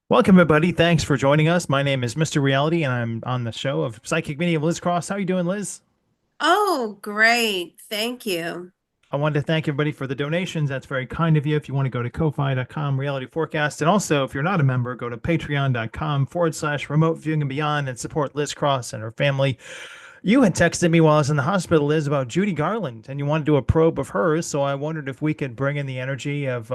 Welcome, everybody. Thanks for joining us. My name is Mr. Reality, and I'm on the show of Psychic Medium Liz Cross. How you doing, Liz? Oh, great. Thank you. I wanted to thank everybody for the donations. That's very kind of you. If you want to go to ko-fi.com, reality forecast. And also, if you're not a member, go to patreon.com/remote viewing and beyond and support Liz Cross and her family. You had texted me while I was in the hospital, Liz, about Judy Garland, and you want to do a probe of hers. So I wondered if we could bring in the energy of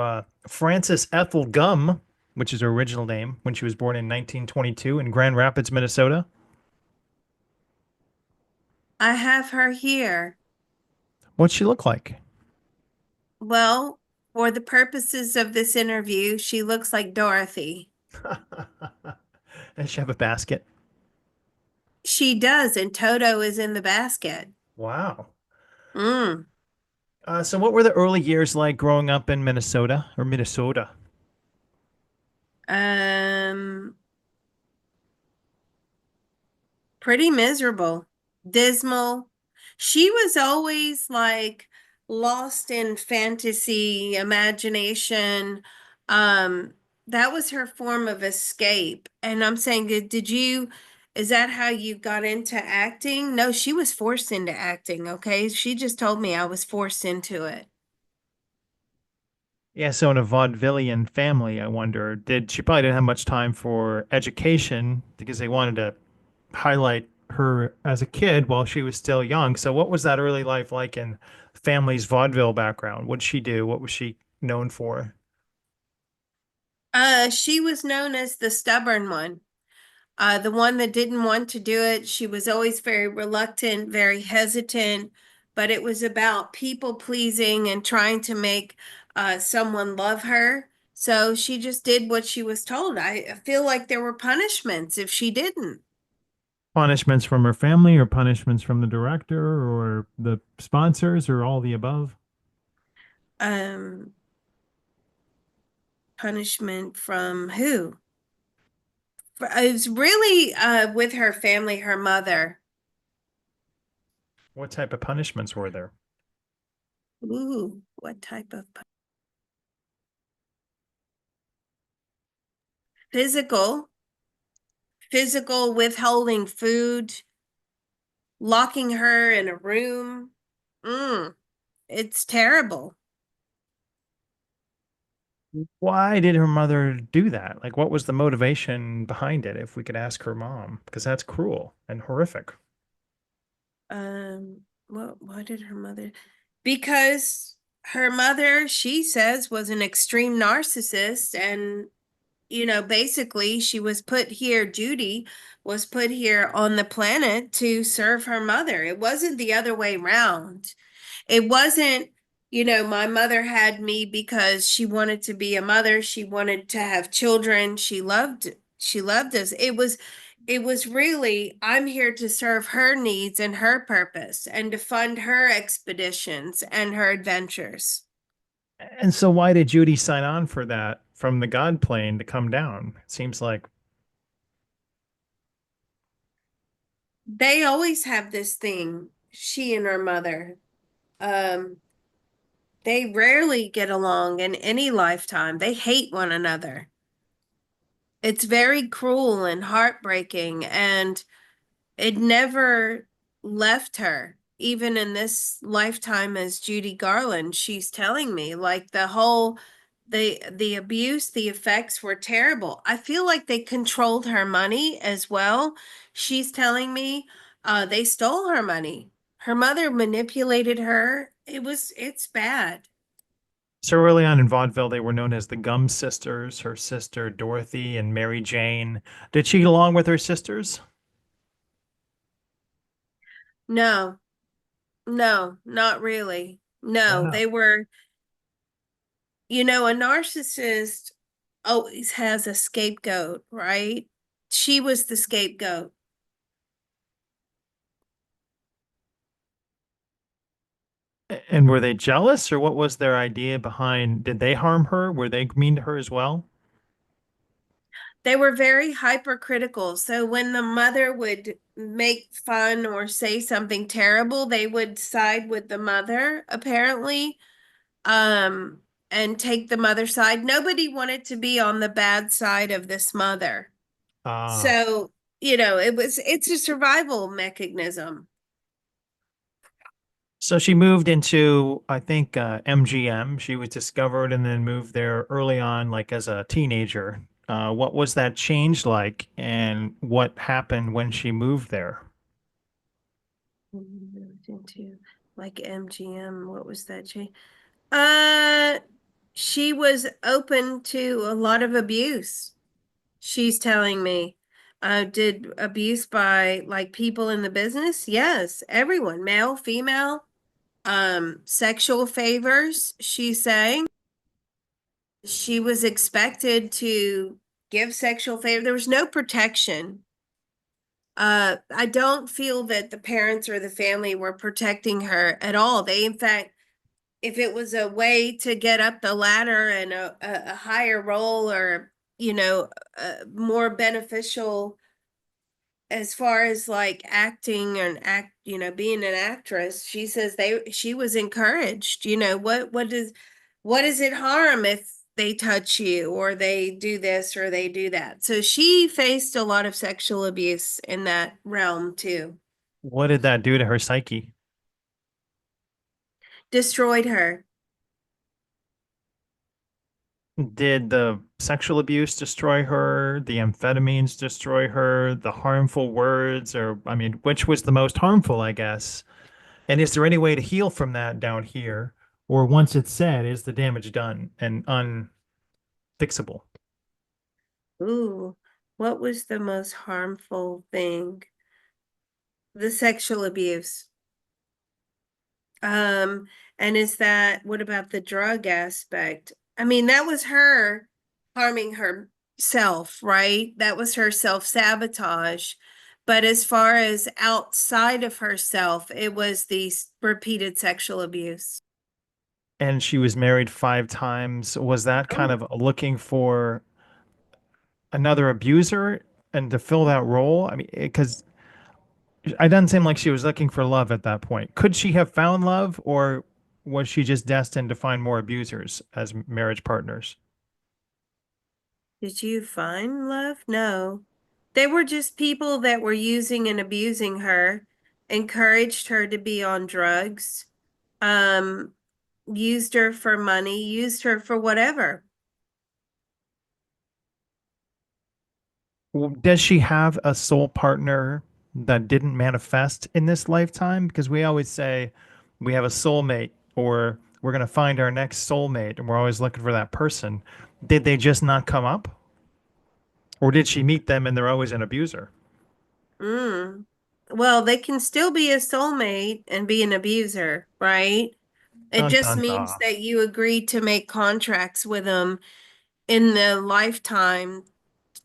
Frances Ethel Gum, which is her original name, when she was born in 1922 in Grand Rapids, Minnesota. I have her here. What'd she look like? Well, for the purposes of this interview, she looks like Dorothy. Does she have a basket? She does, and Toto is in the basket. Wow. Mm. So what were the early years like growing up in Minnesota or Minnesota? Um, Pretty miserable, dismal. She was always like lost in fantasy, imagination. Um, that was her form of escape. And I'm saying, is that how you got into acting? No, she was forced into acting, okay? She just told me I was forced into it. Yeah, so in a vaudevillian family, I wonder, did she probably didn't have much time for education because they wanted to highlight her as a kid while she was still young. So what was that early life like in family's vaudeville background? What did she do? What was she known for? She was known as the stubborn one. The one that didn't want to do it, she was always very reluctant, very hesitant, but it was about people pleasing and trying to make someone love her. So she just did what she was told. I feel like there were punishments if she didn't. Punishments from her family or punishments from the director or the sponsors or all the above? Um, Punishment from who? It was really with her family, her mother. What type of punishments were there? Ooh, what type of physical? Physical withholding food, locking her in a room. Mm, it's terrible. Why did her mother do that? Like, what was the motivation behind it, if we could ask her mom? Because that's cruel and horrific. What did her mother? Because her mother, she says, was an extreme narcissist, and basically she was put here, Judy was put here on the planet to serve her mother. It wasn't the other way around. It wasn't, my mother had me because she wanted to be a mother. She wanted to have children. She loved us. It was really, I'm here to serve her needs and her purpose and to fund her expeditions and her adventures. And so, why did Judy sign on for that from the God plane to come down? It seems like, They always have this thing, she and her mother. Um, they rarely get along in any lifetime. They hate one another. It's very cruel and heartbreaking, and it never left her. Even in this lifetime as Judy Garland, she's telling me like the abuse, the effects were terrible. I feel like they controlled her money as well. She's telling me they stole her money. Her mother manipulated her. It's bad. so early on in vaudeville, they were known as the Gum Sisters, her sister Dorothy and Mary Jane. Did she get along with her sisters? No, no, not really. No, Wow. they were, a narcissist always has a scapegoat, right? She was the scapegoat. And were they jealous, or what was their idea behind? Did they harm her? Were they mean to her as well? They were very hypercritical. So when the mother would make fun or say something terrible, they would side with the mother, apparently. Um, and take the mother side. Nobody wanted to be on the bad side of this mother. Ah. So, it's a survival mechanism. So she moved into, I think, MGM. She was discovered and then moved there early on, like as a teenager. What was that change like, and what happened when she moved there? Moved into like MGM. What was that change? Uh, she was open to a lot of abuse. She's telling me. Did abuse by like people in the business? Yes, everyone, male, female, sexual favors, she's saying. She was expected to give sexual favor. There was no protection. I don't feel that the parents or the family were protecting her at all. They, in fact, if it was a way to get up the ladder and a higher role or, more beneficial as far as like acting and being an actress, she says she was encouraged. What does it harm if they touch you or they do this or they do that? So she faced a lot of sexual abuse in that realm too. What did that do to her psyche? Destroyed her. Did the sexual abuse destroy her? The amphetamines destroy her? The harmful words? Or, I mean, which was the most harmful, I guess? And is there any way to heal from that down here? Or once it's said, is the damage done and unfixable? Ooh, what was the most harmful thing? The sexual abuse. Um, and what about the drug aspect? I mean, that was her harming herself, right? That was her self-sabotage. But as far as outside of herself, it was the repeated sexual abuse. And she was married 5 times. Was that kind Oh, of looking for another abuser and to fill that role? I mean, because it doesn't seem like she was looking for love at that point. Could she have found love, or was she just destined to find more abusers as marriage partners? did you find love? No. They were just people that were using and abusing her, encouraged her to be on drugs, um, used her for money, used her for whatever. Does she have a soul partner that didn't manifest in this lifetime? Because we always say we have a soulmate or we're going to find our next soulmate and we're always looking for that person. Did they just not come up? Or did she meet them and they're always an abuser? Mm. Well, they can still be a soulmate and be an abuser, right? It Dun just dun means dun. that you agreed to make contracts with them in the lifetime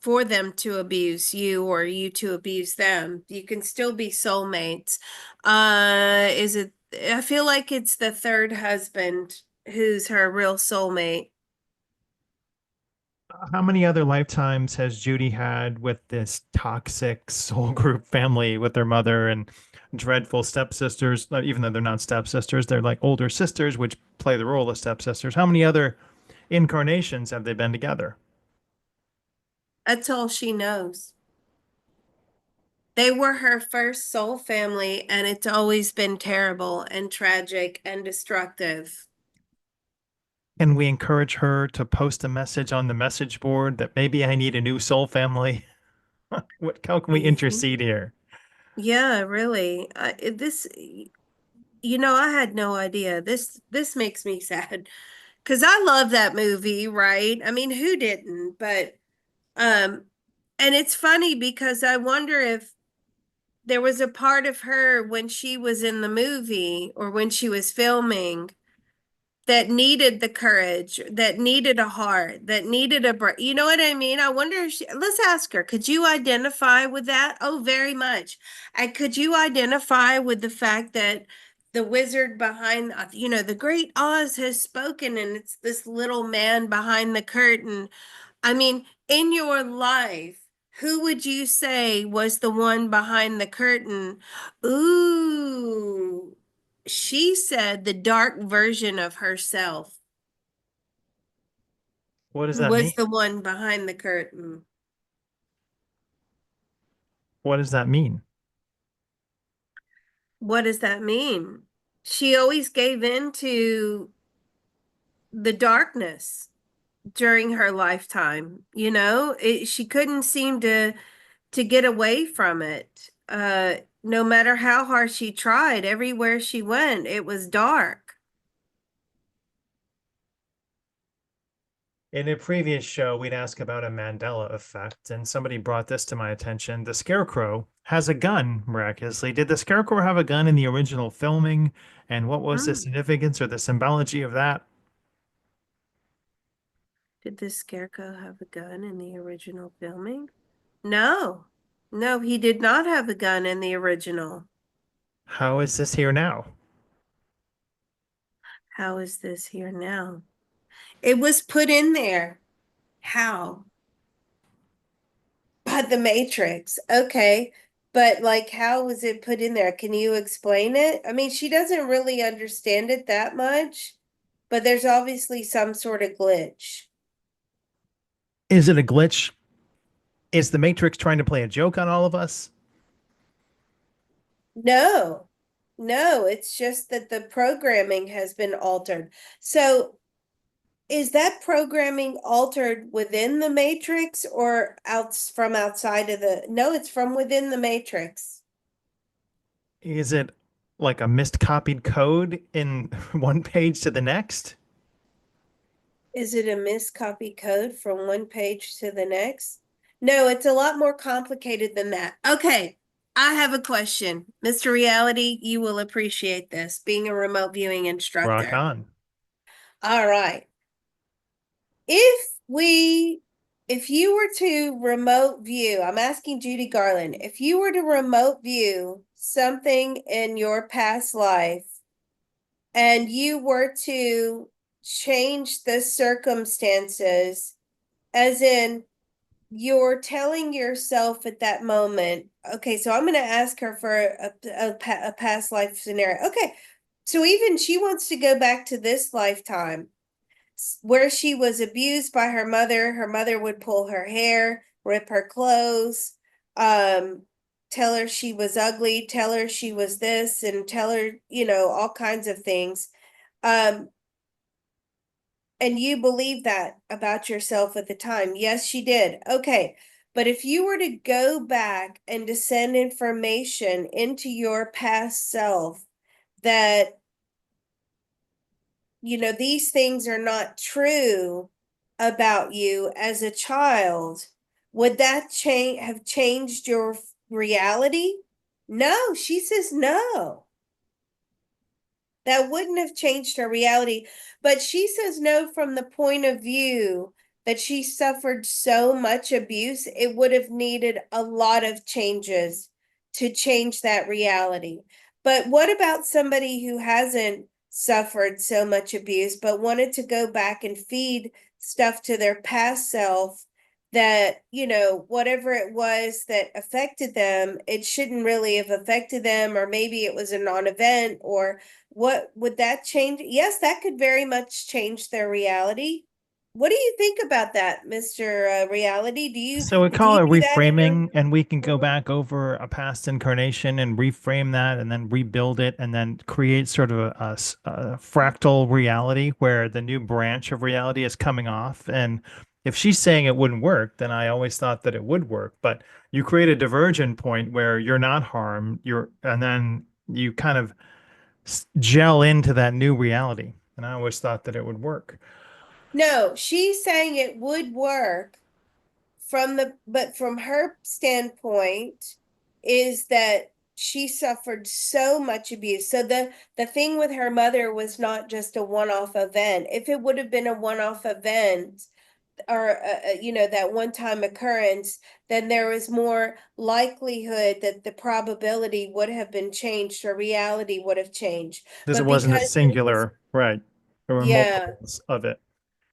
for them to abuse you or you to abuse them. You can still be soulmates. I feel like it's the third husband who's her real soulmate. How many other lifetimes has Judy had with this toxic soul group family with their mother and dreadful stepsisters? Even though they're not stepsisters, they're like older sisters, which play the role of stepsisters. How many other incarnations have they been together? That's all she knows. They were her first soul family, and it's always been terrible and tragic and destructive. Can we encourage her to post a message on the message board that maybe I need a new soul family? How can we Mhm. intercede here? Yeah, really. I had no idea. This makes me sad because I love that movie, right? I mean, who didn't? But um, and it's funny because I wonder if there was a part of her when she was in the movie or when she was filming that needed the courage, that needed a heart, that needed a breath. You know what I mean? I wonder if let's ask her, could you identify with that? Oh, very much. And could you identify with the fact that the wizard behind, the great Oz has spoken and it's this little man behind the curtain? I mean, in your life, who would you say was the one behind the curtain? Ooh, she said the dark version of herself. What does that Was mean? the one behind the curtain. What does that mean? What does that mean? She always gave in to the darkness during her lifetime. She couldn't seem to get away from it. No matter how hard she tried, everywhere she went, it was dark. In a previous show, we'd ask about a Mandela effect, and somebody brought this to my attention. The Scarecrow has a gun, miraculously. Did the Scarecrow have a gun in the original filming? And what was the Hmm. significance or the symbology of that? Did the Scarecrow have a gun in the original filming? No. No, he did not have a gun in the original. How is this here now? How is this here now? It was put in there. How? By the Matrix. Okay. But like, how was it put in there? Can you explain it? I mean, she doesn't really understand it that much, but there's obviously some sort of glitch. Is it a glitch? Is the Matrix trying to play a joke on all of us? No, no, it's just that the programming has been altered. So is that programming altered within the matrix or out from outside of the? No, it's from within the matrix. Is it like a missed copied code in one page to the next? Is it a miscopy code from one page to the next? No, it's a lot more complicated than that. Okay, I have a question. Mr. Reality, you will appreciate this, being a remote viewing Rock instructor. on. All right. If we, if you were to remote view, I'm asking Judy Garland, if you were to remote view something in your past life and you were to change the circumstances, as in you're telling yourself at that moment, okay, so I'm going to ask her for a past life scenario. Okay, so even she wants to go back to this lifetime where she was abused by her mother. Her mother would pull her hair, rip her clothes, um, tell her she was ugly, tell her she was this, and tell her, all kinds of things. Um, and you believe that about yourself at the time. Yes, she did. Okay. But if you were to go back and to send information into your past self that these things are not true about you as a child, would that have changed your reality? No, she says no. That wouldn't have changed her reality. But she says no from the point of view that she suffered so much abuse, it would have needed a lot of changes to change that reality. But what about somebody who hasn't suffered so much abuse, but wanted to go back and feed stuff to their past self that, whatever it was that affected them, it shouldn't really have affected them, or maybe it was a non event, or what would that change? Yes, that could very much change their reality. What do you think about that, Mr. Reality? Do you So we do call you it do that in your reframing, and we can go Mhm. back over a past incarnation and reframe that and then rebuild it and then create sort of a fractal reality where the new branch of reality is coming off. And if she's saying it wouldn't work, then I always thought that it would work. But you create a divergent point where you're not harmed, and then you kind of gel into that new reality. And I always thought that it would work. No, she's saying it would work but from her standpoint is that she suffered so much abuse. So the thing with her mother was not just a one-off event. If it would have been a one-off event, or that one time occurrence, then there was more likelihood that the probability would have been changed or reality would have changed. Because it But wasn't a because it was, singular, right? There were yeah. multiples of it.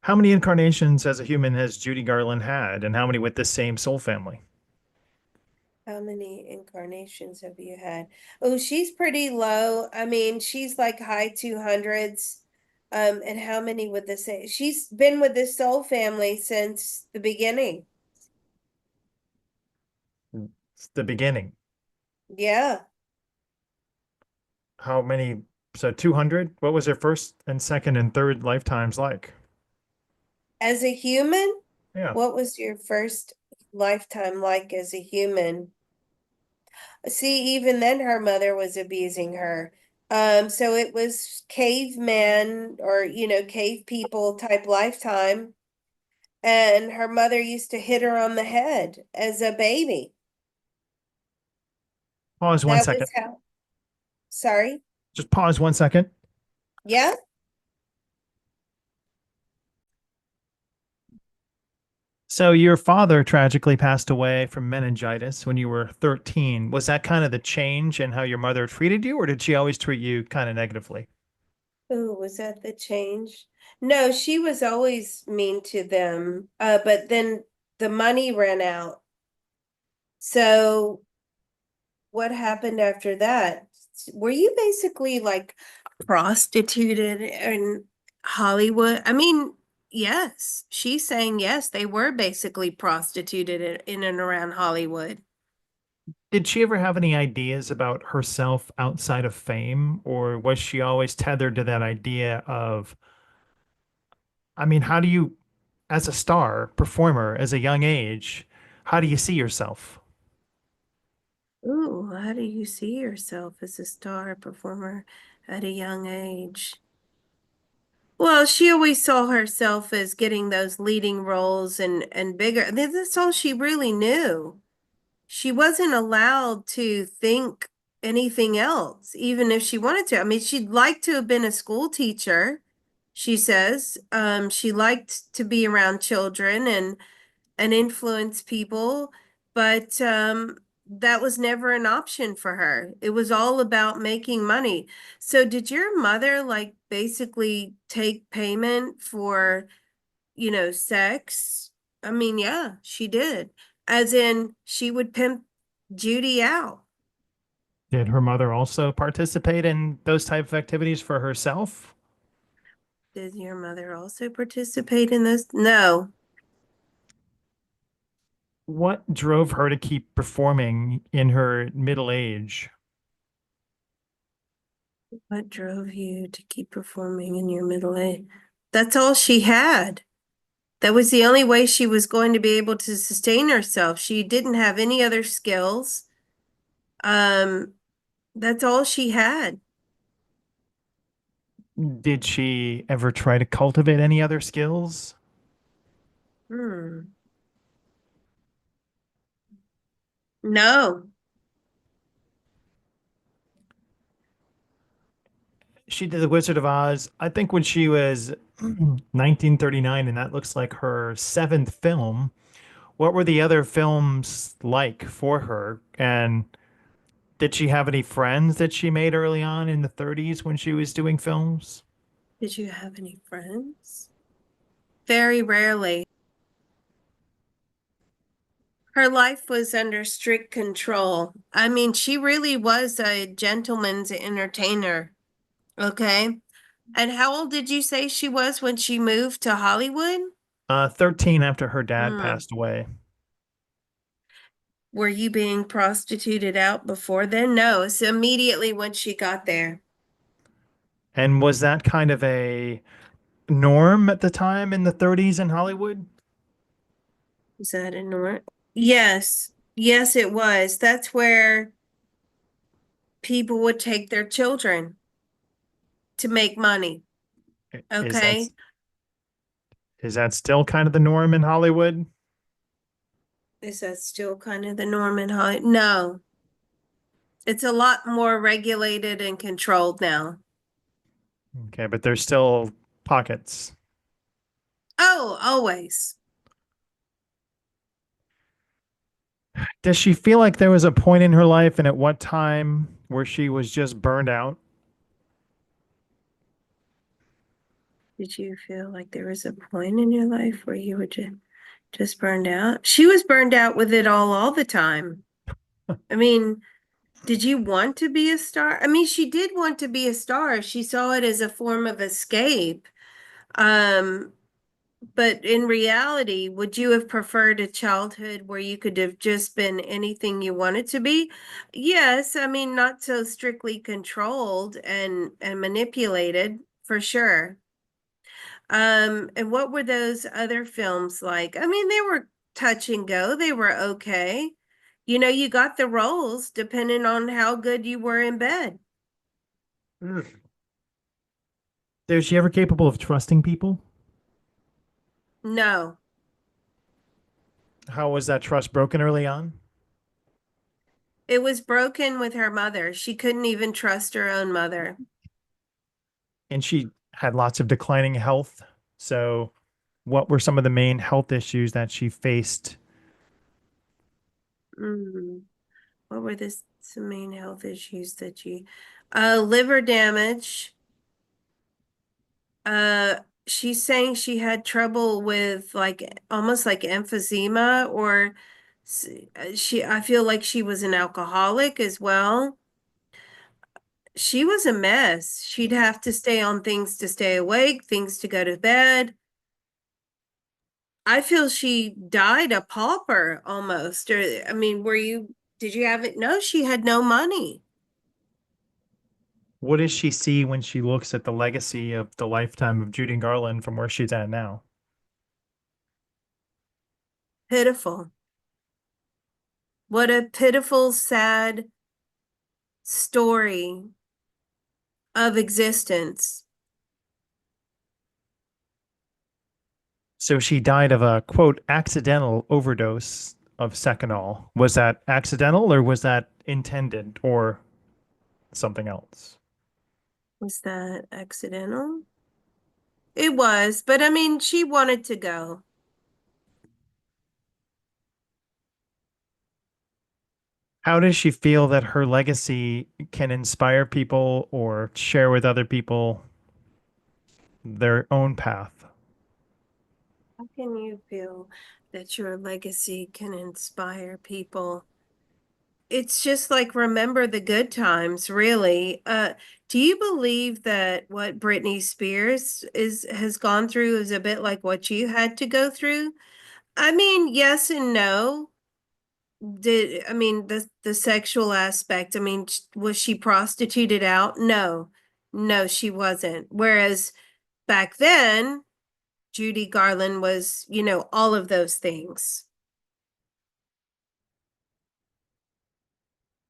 How many incarnations as a human has Judy Garland had, and how many with this same soul family? How many incarnations have you had? Oh, she's pretty low. I mean, she's like high 200s. And how many would this say? She's been with this soul family since the beginning. It's the beginning. Yeah. How many? So 200? What was her first and second and third lifetimes like? As a human, Yeah. what was your first lifetime like as a human? See, even then her mother was abusing her. So it was caveman or, cave people type lifetime. And her mother used to hit her on the head as a baby. Pause one That was second. how, sorry. Just pause 1 second. Yeah. So your father tragically passed away from meningitis when you were 13. Was that kind of the change in how your mother treated you, or did she always treat you kind of negatively? Oh, was that the change? No, she was always mean to them. But then the money ran out. So what happened after that? Were you basically like prostituted in Hollywood? I mean, yes, she's saying yes, they were basically prostituted in and around Hollywood. Did she ever have any ideas about herself outside of fame, or was she always tethered to that idea of, I mean, how do you, as a star performer, as a young age, how do you see yourself? Ooh, how do you see yourself as a star performer at a young age? Well, she always saw herself as getting those leading roles and bigger. That's all she really knew. She wasn't allowed to think anything else, even if she wanted to. I mean, she'd like to have been a school teacher, she says. She liked to be around children and influence people, but that was never an option for her. It was all about making money. So did your mother like basically take payment for, sex? I mean, yeah, she did. As in, she would pimp Judy out. Did her mother also participate in those type of activities for herself? Did your mother also participate in this? No. What drove her to keep performing in her middle age? What drove you to keep performing in your middle age? That's all she had. That was the only way she was going to be able to sustain herself. She didn't have any other skills. Um, that's all she had. Did she ever try to cultivate any other skills? Hmm. No. She did The Wizard of Oz, I think when she was 1939, and that looks like her seventh film. What were the other films like for her? And did she have any friends that she made early on in the 30s when she was doing films? Did you have any friends? Very rarely. Her life was under strict control. I mean, she really was a gentleman's entertainer. Okay. And how old did you say she was when she moved to Hollywood? 13 after her dad Hmm. passed away. Were you being prostituted out before then? No, it's immediately when she got there. And was that kind of a norm at the time in the 30s in Hollywood? Is that a norm? Yes. Yes, it was. That's where people would take their children to make money. Is that Okay. is that still kind of the norm in Hollywood? Is that still kind of the norm in Hollywood? No, it's a lot more regulated and controlled now. Okay, but there's still pockets. Oh, always. Does she feel like there was a point in her life and at what time where she was just burned out? Did you feel like there was a point in your life where you were just burned out? She was burned out with it all the time. I mean, Did you want to be a star? I mean, she did want to be a star. She saw it as a form of escape. Um, but in reality, would you have preferred a childhood where you could have just been anything you wanted to be? Yes, I mean, not so strictly controlled and manipulated, for sure. And what were those other films like? I mean, they were touch and go. They were okay. You know, you got the roles depending on how good you were in bed. Mm. Is she ever capable of trusting people? No, How was that trust broken early on? it was broken with her mother. She couldn't even trust her own mother. And she had lots of declining health. So, what were some of the main health issues that she faced? Mm. What were some main health issues that you liver damage. Uh she's saying she had trouble with like almost like emphysema or she I feel like she was an alcoholic as well. She was a mess. She'd have to stay on things to stay awake, things to go to bed. I feel she died a pauper almost. Or I mean, did you have it? No, she had no money. What does she see when she looks at the legacy of the lifetime of Judy Garland from where she's at now? Pitiful. What a pitiful, sad story of existence. So she died of a quote accidental overdose of Seconal. Was that accidental or was that intended or something else? Was that accidental? It was, but I mean, she wanted to go. How does she feel that her legacy can inspire people or share with other people their own path? How can you feel that your legacy can inspire people? It's just like remember the good times, really. Do you believe that what Britney Spears is has gone through is a bit like what you had to go through? I mean, yes and no. Did I mean the sexual aspect? I mean, was she prostituted out? No, no, she wasn't. Whereas back then, Judy Garland was, all of those things.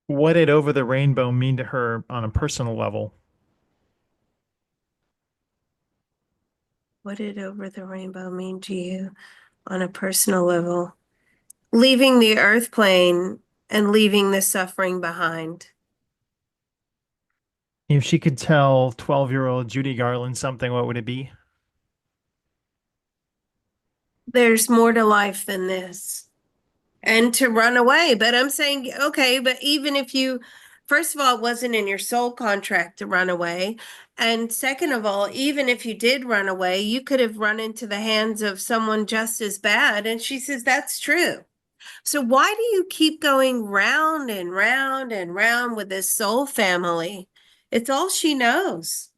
What did Over the Rainbow mean to her on a personal level? What did Over the Rainbow mean to you on a personal level? Leaving the earth plane and leaving the suffering behind. If she could tell 12-year-old Judy Garland something, what would it be? There's more to life than this. And to run away. But I'm saying, okay, but even if you, first of all, it wasn't in your soul contract to run away. And second of all, even if you did run away, you could have run into the hands of someone just as bad. And she says, that's true. So why do you keep going round and round and round with this soul family? It's all she knows.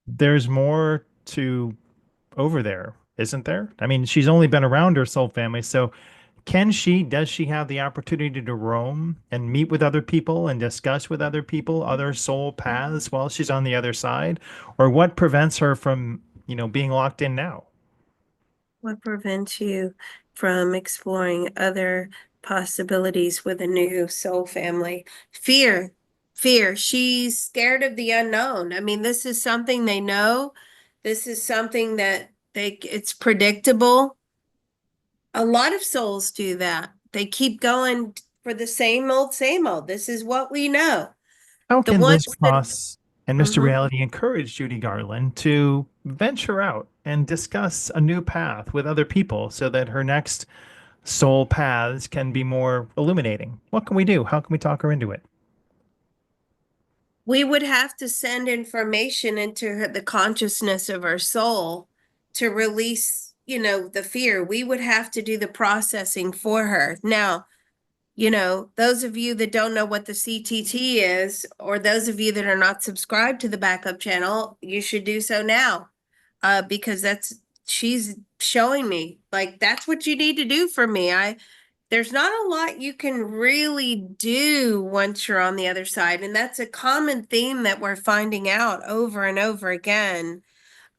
There's more to over there, isn't there? I mean, she's only been around her soul family, so does she have the opportunity to roam and meet with other people and discuss with other people other soul paths while she's on the other side? Or what prevents her from, being locked in now? What prevents you from exploring other possibilities with a new soul family? Fear, fear. She's scared of the unknown. I mean, this is something they know. This is something that it's predictable. A lot of souls do that. They keep going for the same old, same old. This is what we know. How The can ones Liz that, Cross and Mr. Mhm. Reality encourage Judy Garland to venture out and discuss a new path with other people so that her next soul paths can be more illuminating? What can we do? How can we talk her into it? We would have to send information into the consciousness of our soul to release, the fear. We would have to do the processing for her. Now, Those of you that don't know what the CTT is, or those of you that are not subscribed to the backup channel, you should do so now. Because she's showing me like that's what you need to do for me. There's not a lot you can really do once you're on the other side. And that's a common theme that we're finding out over and over again.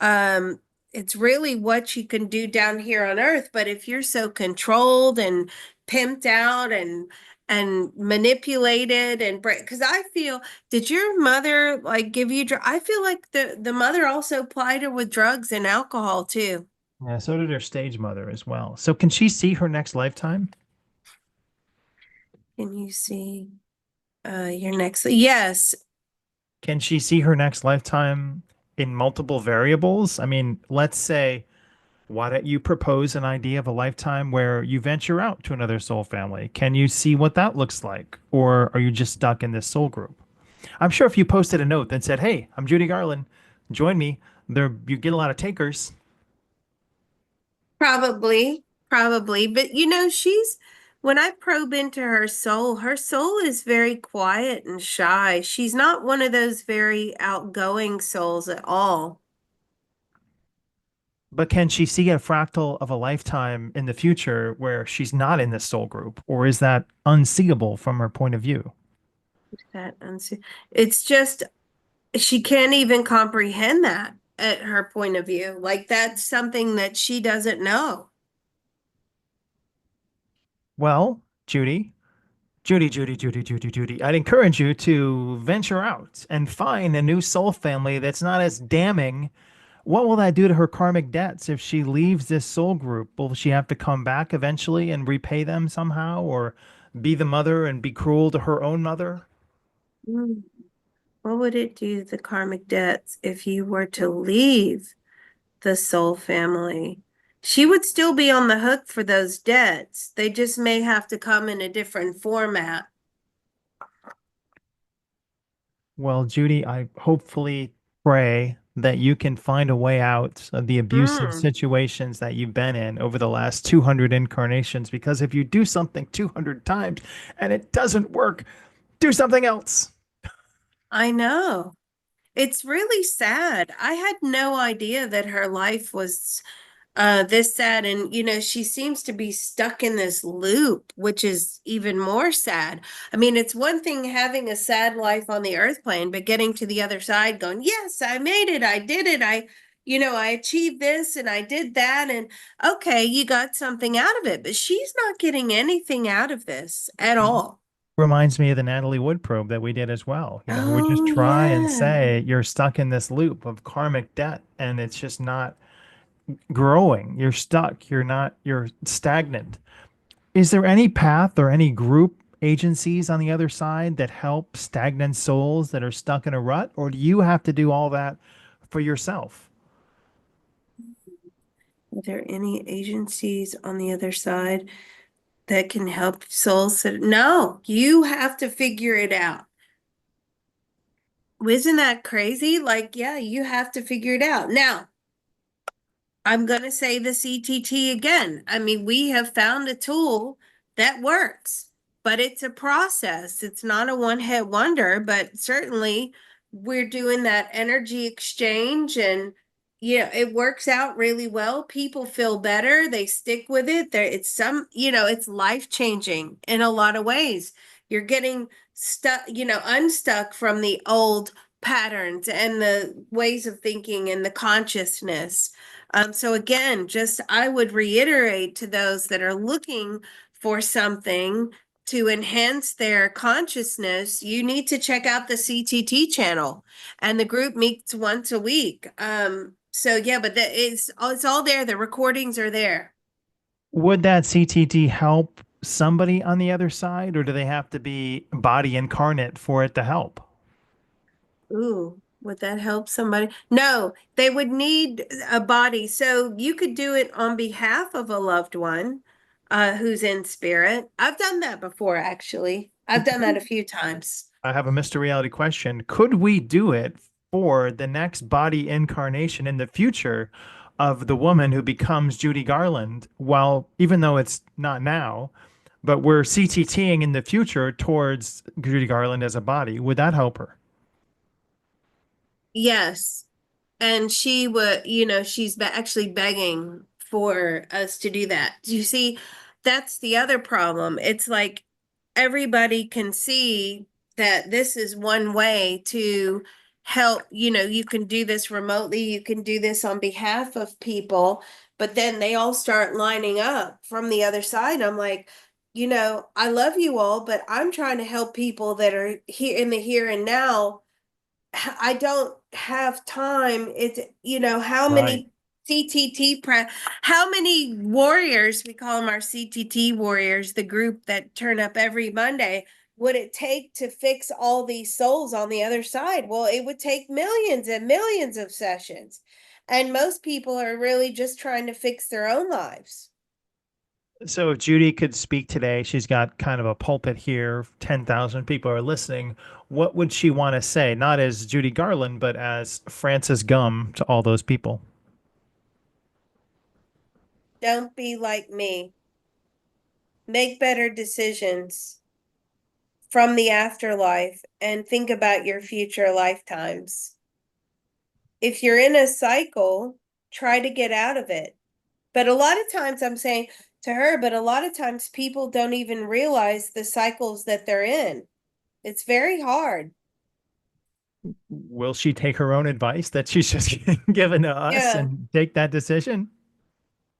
Um, it's really what you can do down here on earth. But if you're so controlled and pimped out and manipulated and because I feel, did your mother like give you I feel like the mother also plied her with drugs and alcohol too. Yeah, so did her stage mother as well. So can she see her next lifetime? Can you see your next? Yes. Can she see her next lifetime in multiple variables? I mean, let's say, why don't you propose an idea of a lifetime where you venture out to another soul family? Can you see what that looks like? Or are you just stuck in this soul group? I'm sure if you posted a note that said, "Hey, I'm Judy Garland, join me," there you get a lot of takers. Probably. But when I probe into her soul is very quiet and shy. She's not one of those very outgoing souls at all. But can she see a fractal of a lifetime in the future where she's not in this soul group? Or is that unseeable from her point of view? It's just she can't even comprehend that at her point of view. Like that's something that she doesn't know. Well, Judy, I'd encourage you to venture out and find a new soul family that's not as damning. What will that do to her karmic debts if she leaves this soul group? Will she have to come back eventually and repay them somehow, or be the mother and be cruel to her own mother? Hmm. What would it do to the karmic debts if you were to leave the soul family? She would still be on the hook for those debts. They just may have to come in a different format. Well, Judy, I hopefully pray that you can find a way out of the abusive Mm, situations that you've been in over the last 200 incarnations. Because if you do something 200 times and it doesn't work, do something else. I know. It's really sad. I had no idea that her life was this sad. And, she seems to be stuck in this loop, which is even more sad. I mean, it's one thing having a sad life on the earth plane, but getting to the other side going, yes, I made it. I did it. I achieved this and I did that. And okay, you got something out of it, but she's not getting anything out of this at all. Reminds me of the Natalie Wood probe that we did as well. We just Oh, try and yeah. say you're stuck in this loop of karmic debt and it's just not growing. You're stuck. You're stagnant. Is there any path or any group agencies on the other side that help stagnant souls that are stuck in a rut? Or do you have to do all that for yourself? Are there any agencies on the other side that can help souls? No, you have to figure it out. Isn't that crazy? Like, yeah, you have to figure it out. Now, I'm going to say the CTT again. I mean, we have found a tool that works, but it's a process. It's not a one-hit wonder, but certainly we're doing that energy exchange and it works out really well. People feel better. They stick with it. It's life-changing in a lot of ways. You're getting stuck, unstuck from the old patterns and the ways of thinking and the consciousness. So again, just I would reiterate to those that are looking for something to enhance their consciousness, you need to check out the CTT channel, and the group meets once a week. So yeah, but it's all there. The recordings are there. Would that CTT help somebody on the other side, or do they have to be body incarnate for it to help? Ooh, would that help somebody? No, they would need a body. So you could do it on behalf of a loved one who's in spirit. I've done that before, actually. I've done that a few times. I have a Mr. Reality question. Could we do it for the next body incarnation in the future of the woman who becomes Judy Garland? Well, even though it's not now, but we're CTTing in the future towards Judy Garland as a body. Would that help her? Yes. And she would, you know, actually begging for us to do that. You see, that's the other problem. It's like everybody can see that this is one way to help. You know, you can do this remotely, you can do this on behalf of people, but then they all start lining up from the other side. I'm like, you know, I love you all, but I'm trying to help people that are here in the here and now. I don't have time. It's, you know, how Right. many how many warriors, we call them our CTT warriors, the group that turn up every Monday, would it take to fix all these souls on the other side? Well, it would take millions and millions of sessions. And most people are really just trying to fix their own lives. So if Judy could speak today, she's got kind of a pulpit here, 10,000 people are listening. What would she want to say? Not as Judy Garland, but as Frances Gum to all those people. Don't be like me. Make better decisions from the afterlife and think about your future lifetimes. If you're in a cycle, try to get out of it. But a lot of times I'm saying to her, but a lot of times people don't even realize the cycles that they're in. It's very hard. Will she take her own advice that she's just given to us Yeah. and take that decision?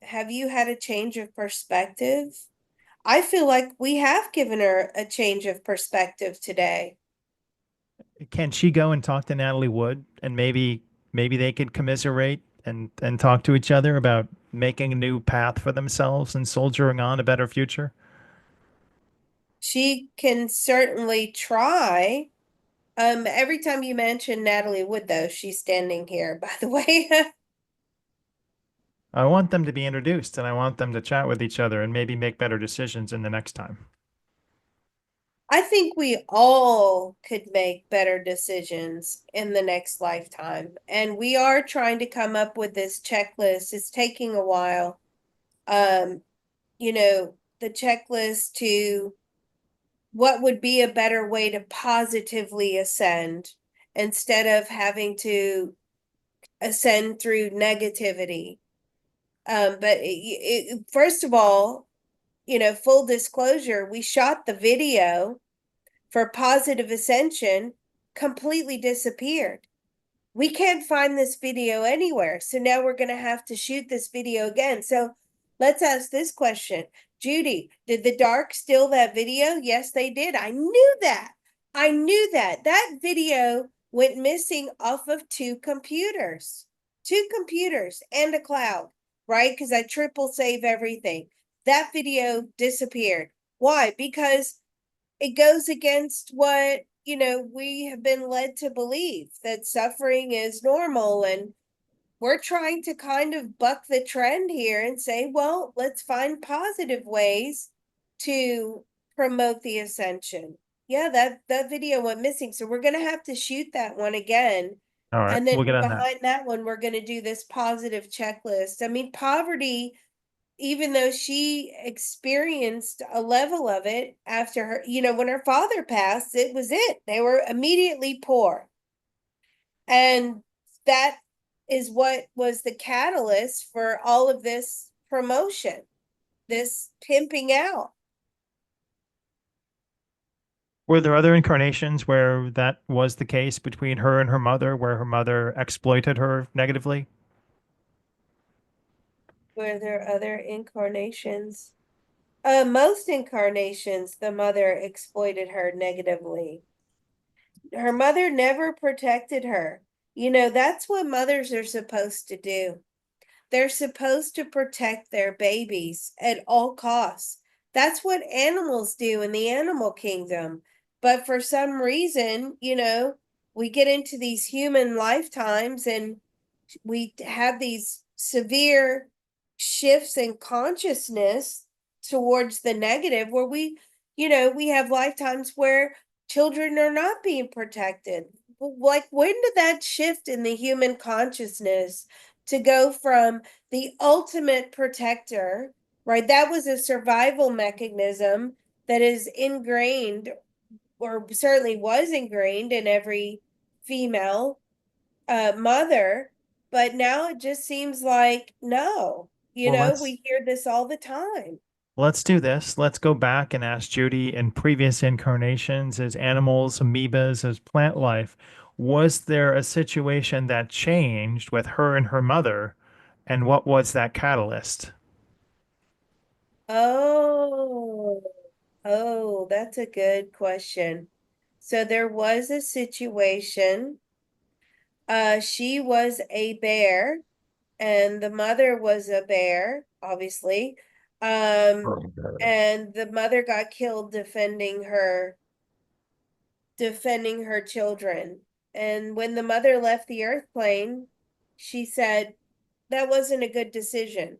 Have you had a change of perspective? I feel like we have given her a change of perspective today. Can she go and talk to Natalie Wood and maybe they could commiserate and talk to each other about making a new path for themselves and soldiering on a better future? She can certainly try. Every time you mention Natalie Wood, though, she's standing here, by the way. I want them to be introduced and I want them to chat with each other and maybe make better decisions in the next time. I think we all could make better decisions in the next lifetime. And we are trying to come up with this checklist. It's taking a while. Um, you know, the checklist to what would be a better way to positively ascend instead of having to ascend through negativity. But first of all, you know, full disclosure, we shot the video for positive ascension, completely disappeared. We can't find this video anywhere. So now we're going to have to shoot this video again. So let's ask this question. Judy, did the dark steal that video? Yes, they did. I knew that. I knew that. That video went missing off of two computers and a cloud, right? Because I triple save everything. That video disappeared. Why? Because it goes against what, you know, we have been led to believe, that suffering is normal. And we're trying to kind of buck the trend here and say, well, let's find positive ways to promote the ascension. Yeah, that video went missing, so we're going to have to shoot that one again. All right, And then we'll get on that. behind that one, we're going to do this positive checklist. I mean, poverty, even though she experienced a level of it after her, you know, when her father passed, it was it. They were immediately poor. And that is what was the catalyst for all of this promotion, this pimping out. Were there other incarnations where that was the case between her and her mother, where her mother exploited her negatively? Were there other incarnations? Most incarnations, the mother exploited her negatively. Her mother never protected her. You know, that's what mothers are supposed to do. They're supposed to protect their babies at all costs. That's what animals do in the animal kingdom. But for some reason, you know, we get into these human lifetimes and we have these severe shifts in consciousness towards the negative where we, you know, we have lifetimes where children are not being protected. Like, when did that shift in the human consciousness to go from the ultimate protector right? That was a survival mechanism that is ingrained, or certainly was ingrained in every female mother. But now it just seems like, no, Well, we hear this all the time. let's do this. Let's go back and ask Judy in previous incarnations as animals, amoebas, as plant life, was there a situation that changed with her and her mother? And what was that catalyst? Oh, oh, that's a good question. So there was a situation. She was a bear, and the mother was a bear, obviously. Um, and the mother got killed defending her children. And when the mother left the earth plane, she said that wasn't a good decision.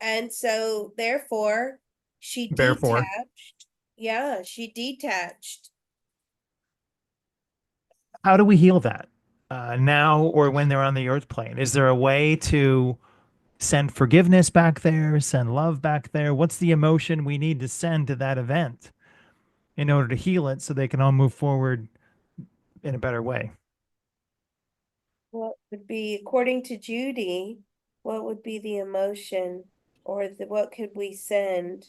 And so therefore she Therefore, detached. Yeah, she detached. how do we heal that now or when they're on the earth plane? Is there a way to send forgiveness back there, send love back there? What's the emotion we need to send to that event in order to heal it so they can all move forward in a better way? What would be, according to Judy, what would be the emotion, or what could we send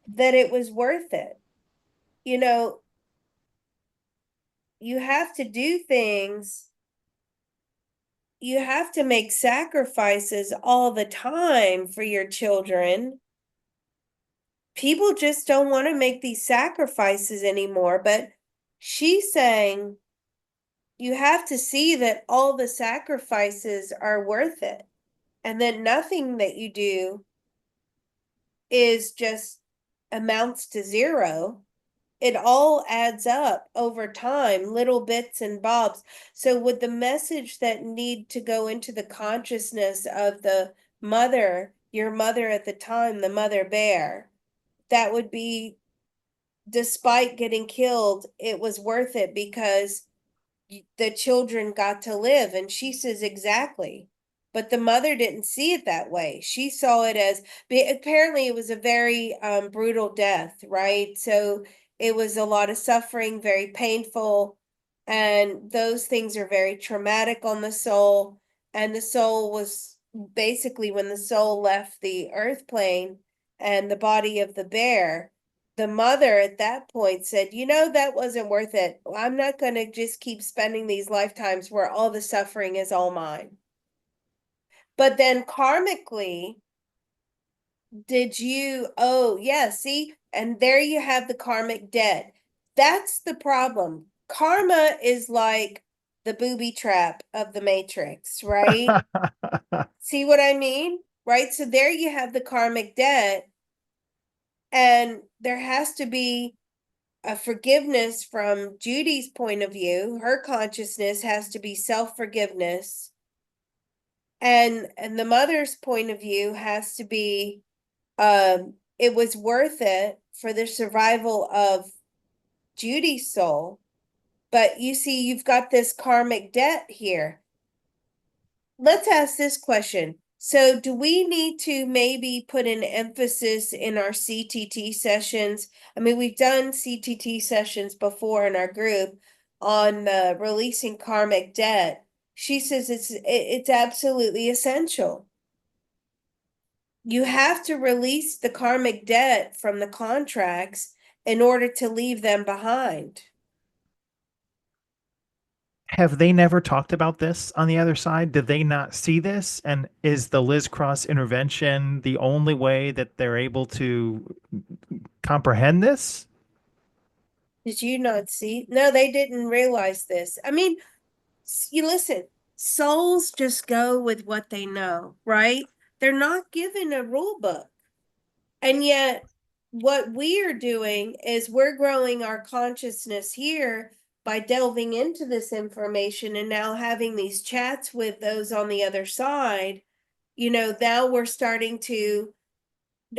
that it was worth it? You know, you have to do things, you have to make sacrifices all the time for your children. People just don't want to make these sacrifices anymore. But she's saying you have to see that all the sacrifices are worth it, and that nothing that you do is just amounts to zero. It all adds up over time, little bits and bobs. So would the message that need to go into the consciousness of the mother, your mother at the time, the mother bear, that would be, despite getting killed, it was worth it because the children got to live. And she says, exactly. But the mother didn't see it that way. She saw it as, apparently it was a very brutal death, right? So it was a lot of suffering, very painful, and those things are very traumatic on the soul. And the soul was basically, when the soul left the earth plane and the body of the bear, the mother at that point said, that wasn't worth it. I'm not going to just keep spending these lifetimes where all the suffering is all mine. But then karmically, oh, yeah, see? And there you have the karmic debt. That's the problem. Karma is like the booby trap of the Matrix, right? See what I mean? Right? So there you have the karmic debt, and there has to be a forgiveness from Judy's point of view. Her consciousness has to be self-forgiveness. And the mother's point of view has to be it was worth it for the survival of Judy's soul. But you see, you've got this karmic debt here. Let's ask this question. So, do we need to maybe put an emphasis in our CTT sessions? I mean, we've done CTT sessions before in our group on releasing karmic debt. She says it's absolutely essential. You have to release the karmic debt from the contracts in order to leave them behind. Have they never talked about this on the other side? Did they not see this? And is the Liz Cross intervention the only way that they're able to comprehend this? Did you not see? No, they didn't realize this. I mean, you listen, souls just go with what they know, right? They're not given a rule book. And yet, what we are doing is we're growing our consciousness here by delving into this information and now having these chats with those on the other side. Now we're starting to,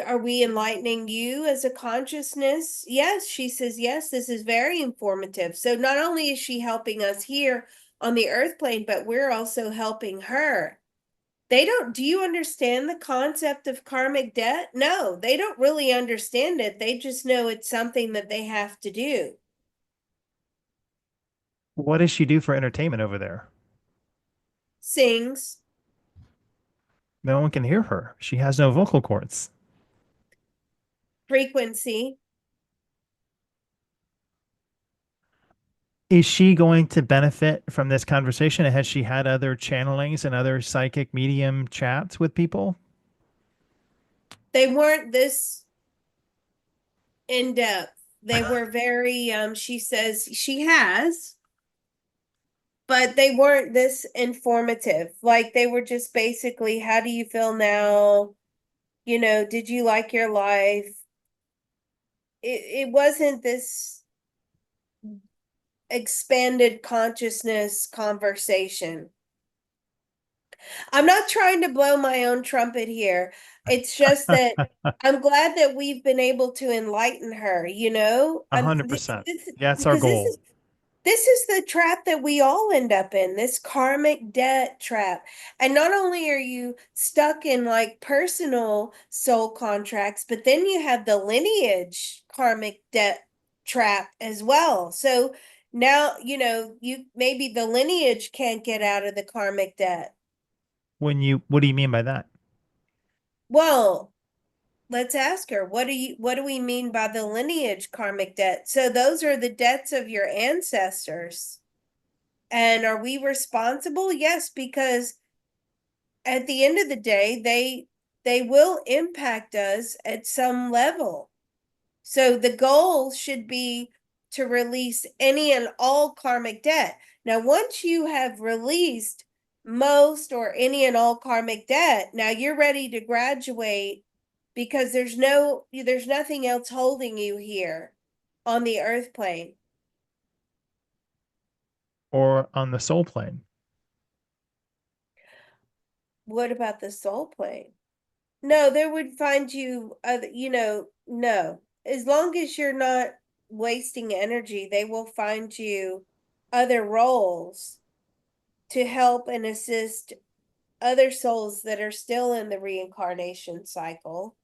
are we enlightening you as a consciousness? Yes, she says, yes, this is very informative. So not only is she helping us here on the earth plane, but we're also helping her. They don't, do you understand the concept of karmic debt? No, they don't really understand it. They just know it's something that they have to do. What does she do for entertainment over there? Sings, No one can hear her. She has no vocal cords. frequency. Is she going to benefit from this conversation? Has she had other channelings and other psychic medium chats with people? They weren't this in depth. They were very, she says she has, but they weren't this informative. Like they were just basically, how do you feel now? You know, did you like your life? It wasn't this expanded consciousness conversation. I'm not trying to blow my own trumpet here. It's just that I'm glad that we've been able to enlighten her, you know? A hundred percent. That's our Because goal. this is the trap that we all end up in, this karmic debt trap. And not only are you stuck in like personal soul contracts, but then you have the lineage karmic debt trap as well. So now, you know, you maybe the lineage can't get out of the karmic debt. What do you mean by that? Well, let's ask her, what do we mean by the lineage karmic debt? So those are the debts of your ancestors. And are we responsible? Yes, because at the end of the day, they will impact us at some level. So the goal should be to release any and all karmic debt. Now, once you have released most or any and all karmic debt, now you're ready to graduate because there's nothing else holding you here on the earth plane. Or on the soul plane? What about the soul plane? No, they would find you other, no. As long as you're not wasting energy, they will find you other roles to help and assist other souls that are still in the reincarnation cycle.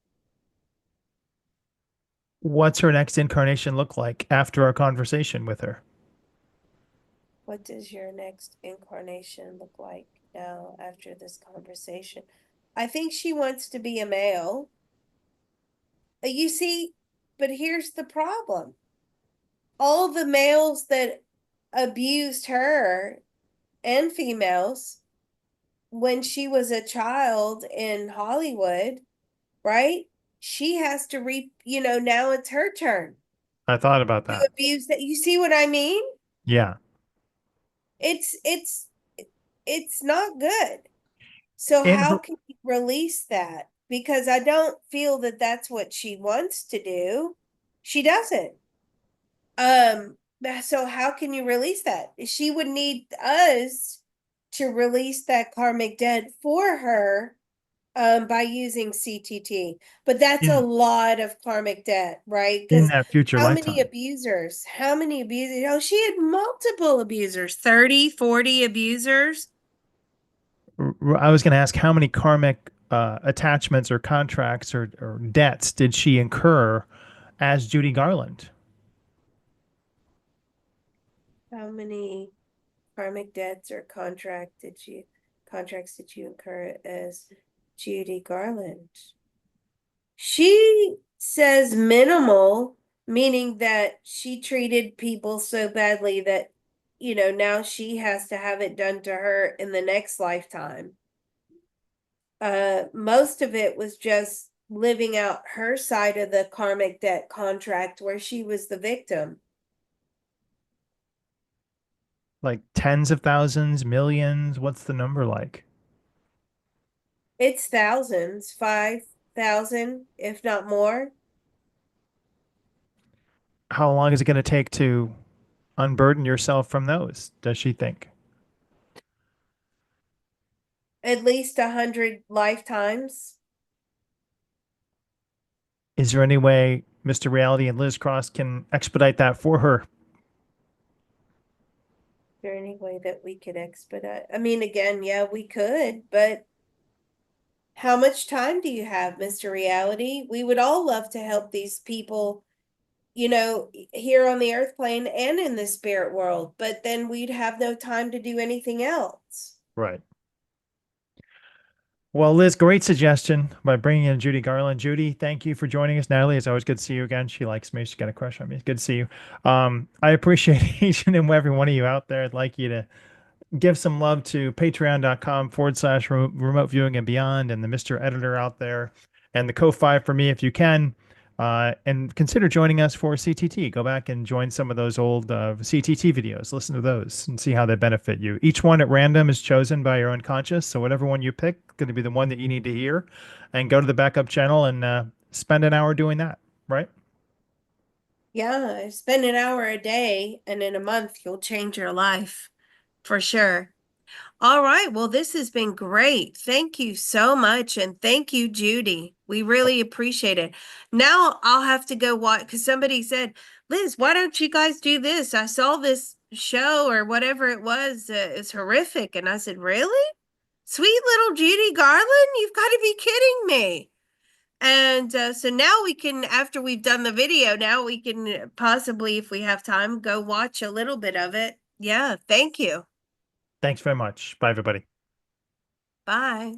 What's her next incarnation look like after our conversation with her? What does your next incarnation look like now after this conversation? I think she wants to be a male. You see, but here's the problem. All the males that abused her and females when she was a child in Hollywood, right? She has to now it's her turn I thought about to that. abuse that. You see what I mean? Yeah. It's it's it's not good. So In how her can you release that? Because I don't feel that that's what she wants to do. She doesn't. Um, so how can you release that? She would need us to release that karmic debt for her by using CTT. But that's a in lot of karmic debt, right? in Because that future how many lifetime. abusers? How many abusers? Oh, she had multiple abusers, 30, 40 abusers. I was going to ask how many karmic attachments or contracts or debts did she incur as Judy Garland? How many karmic debts or contracts did you incur as Judy Garland? She says minimal, meaning that she treated people so badly that, now she has to have it done to her in the next lifetime. Most of it was just living out her side of the karmic debt contract where she was the victim. Like tens of thousands, millions? What's the number like? It's thousands, 5,000, if not more, How long is it going to take to unburden yourself from those, does she think? at least 100 lifetimes. Is there any way Mr. Reality and Liz Cross can expedite that for her? There any way that we could expedite? I mean, again, yeah, we could, but How much time do you have, Mr. Reality? We would all love to help these people, here on the earth plane and in the spirit world, but then we'd have no time to do anything else. Right. Well, Liz, great suggestion by bringing in Judy Garland. Judy, thank you for joining us. Natalie, it's always good to see you again. She likes me. She's got a crush on me. It's good to see you. I appreciate each and every one of you out there. I'd like you to give some love to patreon.com/remote viewing and beyond, and the Mr. Editor out there, and the Ko-Fi for me if you can. And consider joining us for CTT. Go back and join some of those old CTT videos. Listen to those and see how they benefit you. Each one at random is chosen by your unconscious. So whatever one you pick, going to be the one that you need to hear. And go to the backup channel and spend an hour doing that. Right? Yeah, spend an hour a day, and in a month, you'll change your life for sure. All right. Well, this has been great. Thank you so much. And thank you, Judy. We really appreciate it. Now I'll have to go watch because somebody said, Liz, why don't you guys do this? I saw this show or whatever it was. It's horrific. And I said, really? Sweet little Judy Garland? You've got to be kidding me. And so now we can, after we've done the video, now we can possibly, if we have time, go watch a little bit of it. Yeah. Thank you. Thanks very much. Bye, everybody. Bye.